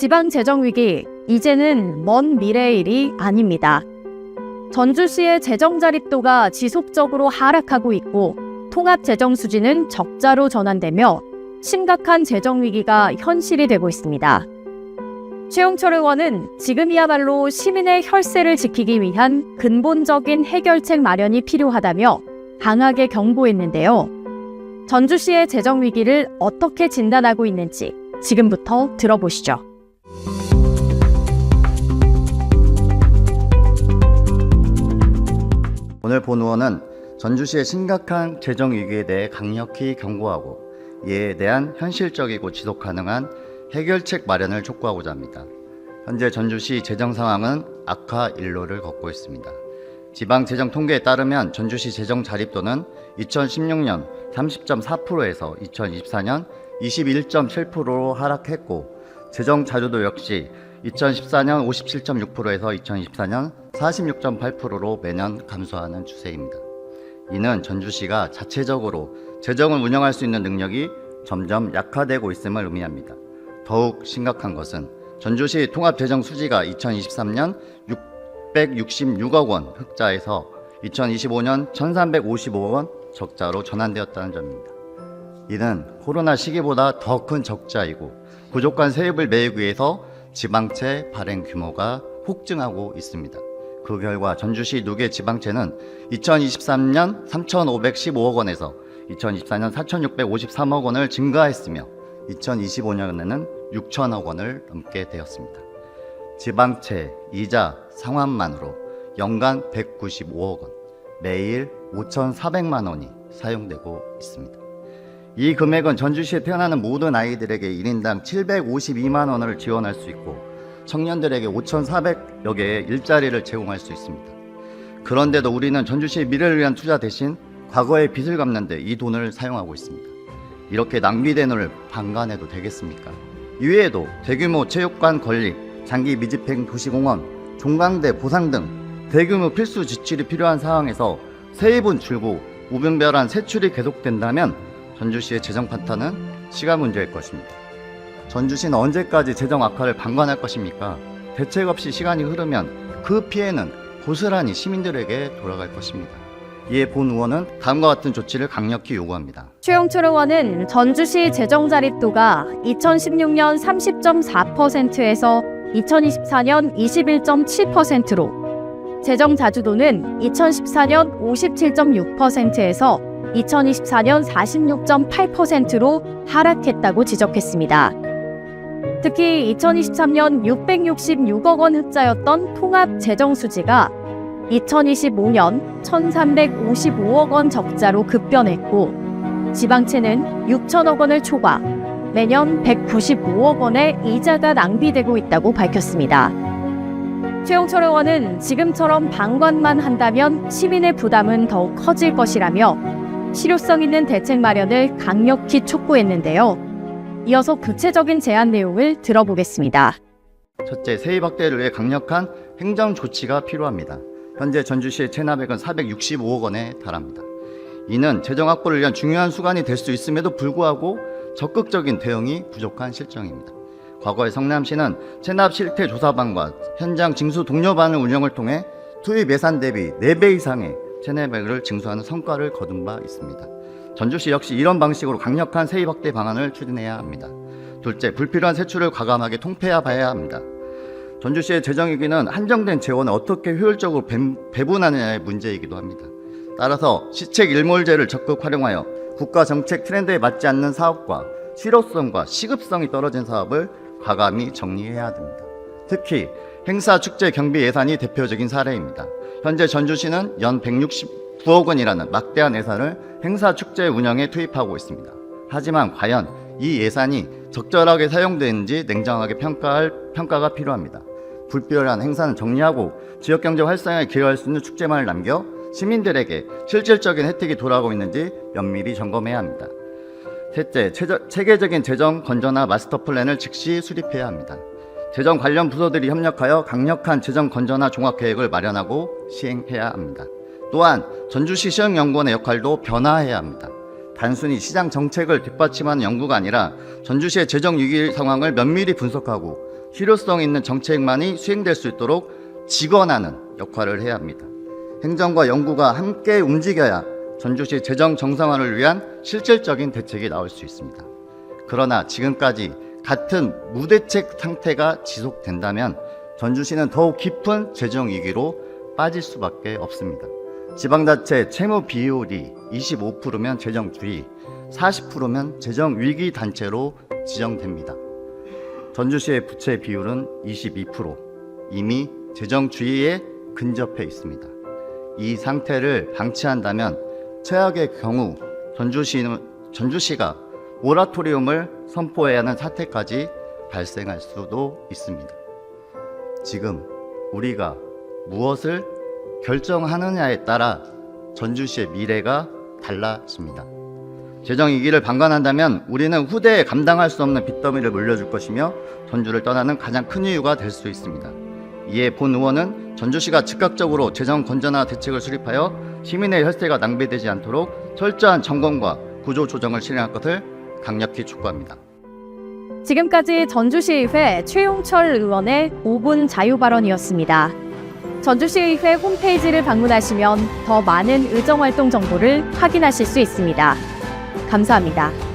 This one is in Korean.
지방 재정 위기, 이제는 먼 미래의 일이 아닙니다. 전주시의 재정 자립도가 지속적으로 하락하고 있고 통합 재정 수지는 적자로 전환되며 심각한 재정 위기가 현실이 되고 있습니다. 최용철 의원은 지금이야말로 시민의 혈세를 지키기 위한 근본적인 해결책 마련이 필요하다며 강하게 경고했는데요. 전주시의 재정 위기를 어떻게 진단하고 있는지 지금부터 들어보시죠. 오늘 본 의원은 전주시의 심각한 재정 위기에 대해 강력히 경고하고 이에 대한 현실적이고 지속 가능한 해결책 마련을 촉구하고자 합니다. 현재 전주시 재정 상황은 악화 일로를 걷고 있습니다. 지방 재정 통계에 따르면 전주시 재정 자립도는 2016년 30.4%에서 2024년 21.7%로 하락했고 재정 자료도 역시 2014년 57.6%에서 2024년 46.8%로 매년 감소하는 추세입니다. 이는 전주시가 자체적으로 재정을 운영할 수 있는 능력이 점점 약화되고 있음을 의미합니다. 더욱 심각한 것은 전주시 통합재정 수지가 2023년 666억 원 흑자에서 2025년 1355억 원 적자로 전환되었다는 점입니다. 이는 코로나 시기보다 더 큰 적자이고 부족한 세입을 메우기 위해서 지방채 발행 규모가 폭증하고 있습니다. 그 결과 전주시 누계 지방채는 2023년 3,515억 원에서 2024년 4,653억 원을 증가했으며 2025년에는 6천억 원을 넘게 되었습니다. 지방채, 이자, 상환만으로 연간 195억 원, 매일 5,400만 원이 사용되고 있습니다. 이 금액은 전주시에 태어나는 모든 아이들에게 1인당 752만 원을 지원할 수 있고 청년들에게 5,400여 개의 일자리를 제공할 수 있습니다. 그런데도 우리는 전주시의 미래를 위한 투자 대신 과거의 빚을 갚는 데 이 돈을 사용하고 있습니다. 이렇게 낭비된 돈을 방관해도 되겠습니까? 이외에도 대규모 체육관 건립, 장기 미집행 도시공원, 종강대 보상 등 대규모 필수 지출이 필요한 상황에서 세입은 줄고 무분별한 세출이 계속된다면 전주시의 재정 파탄은 시간 문제일 것입니다. 전주시는 언제까지 재정 악화를 방관할 것입니까? 대책 없이 시간이 흐르면 그 피해는 고스란히 시민들에게 돌아갈 것입니다. 이에 본 의원은 다음과 같은 조치를 강력히 요구합니다. 최용철 의원은 전주시 재정 자립도가 2016년 30.4%에서 2024년 21.7%로 재정 자주도는 2014년 57.6%에서 2024년 46.8%로 하락했다고 지적했습니다. 특히 2023년 666억 원 흑자였던 통합 재정 수지가 2025년 1355억 원 적자로 급변했고 지방채는 6천억 원을 초과, 매년 195억 원의 이자가 낭비되고 있다고 밝혔습니다. 최용철 의원은 지금처럼 방관만 한다면 시민의 부담은 더욱 커질 것이라며 실효성 있는 대책 마련을 강력히 촉구했는데요. 이어서 구체적인 제안 내용을 들어보겠습니다. 첫째, 세입 확대를 위해 강력한 행정 조치가 필요합니다. 현재 전주시의 체납액은 465억 원에 달합니다. 이는 재정 확보를 위한 중요한 수단이 될 수 있음에도 불구하고 적극적인 대응이 부족한 실정입니다. 과거에 성남시는 체납 실태 조사반과 현장 징수 독려반을 운영을 통해 투입 예산 대비 4배 이상의 체납액을 징수하는 성과를 거둔 바 있습니다. 전주시 역시 이런 방식으로 강력한 세입 확대 방안을 추진해야 합니다. 둘째, 불필요한 세출을 과감하게 통폐합해야 합니다. 전주시의 재정위기는 한정된 재원을 어떻게 효율적으로 배분하느냐의 문제이기도 합니다. 따라서 시책 일몰제를 적극 활용하여 국가 정책 트렌드에 맞지 않는 사업과 실효성과 시급성이 떨어진 사업을 과감히 정리해야 됩니다. 특히 행사, 축제, 경비 예산이 대표적인 사례입니다. 현재 전주시는 연 169억 원이라는 막대한 예산을 행사, 축제 운영에 투입하고 있습니다. 하지만 과연 이 예산이 적절하게 사용되는지 냉정하게 평가가 필요합니다. 불필요한 행사는 정리하고 지역경제 활성화에 기여할 수 있는 축제만을 남겨 시민들에게 실질적인 혜택이 돌아오고 있는지 면밀히 점검해야 합니다. 셋째, 체계적인 재정 건전화 마스터 플랜을 즉시 수립해야 합니다. 재정 관련 부서들이 협력하여 강력한 재정 건전화 종합계획을 마련하고 시행해야 합니다. 또한 전주시 시정연구원의 역할도 변화해야 합니다. 단순히 시장 정책을 뒷받침하는 연구가 아니라 전주시의 재정 위기 상황을 면밀히 분석하고 실효성 있는 정책만이 수행될 수 있도록 직원하는 역할을 해야 합니다. 행정과 연구가 함께 움직여야 전주시 재정 정상화를 위한 실질적인 대책이 나올 수 있습니다. 그러나 지금까지 같은 무대책 상태가 지속된다면 전주시는 더욱 깊은 재정 위기로 빠질 수밖에 없습니다. 지방자치 채무 비율이 25%면 재정 주의, 40%면 재정 위기 단체로 지정됩니다. 전주시의 부채 비율은 22%, 이미 재정 주의에 근접해 있습니다. 이 상태를 방치한다면 최악의 경우 전주시가 모라토리움을 선포해야 하는 사태까지 발생할 수도 있습니다. 지금 우리가 무엇을 결정하느냐에 따라 전주시의 미래가 달라집니다. 재정 위기를 방관한다면 우리는 후대에 감당할 수 없는 빚더미를 물려줄 것이며 전주를 떠나는 가장 큰 이유가 될 수 있습니다. 이에 본 의원은 전주시가 즉각적으로 재정 건전화 대책을 수립하여 시민의 혈세가 낭비되지 않도록 철저한 점검과 구조 조정을 실행할 것을 강력히 촉구합니다. 지금까지 전주시의회 최용철 의원의 5분 자유 발언이었습니다. 전주시의회 홈페이지를 방문하시면 더 많은 의정활동 정보를 확인하실 수 있습니다. 감사합니다.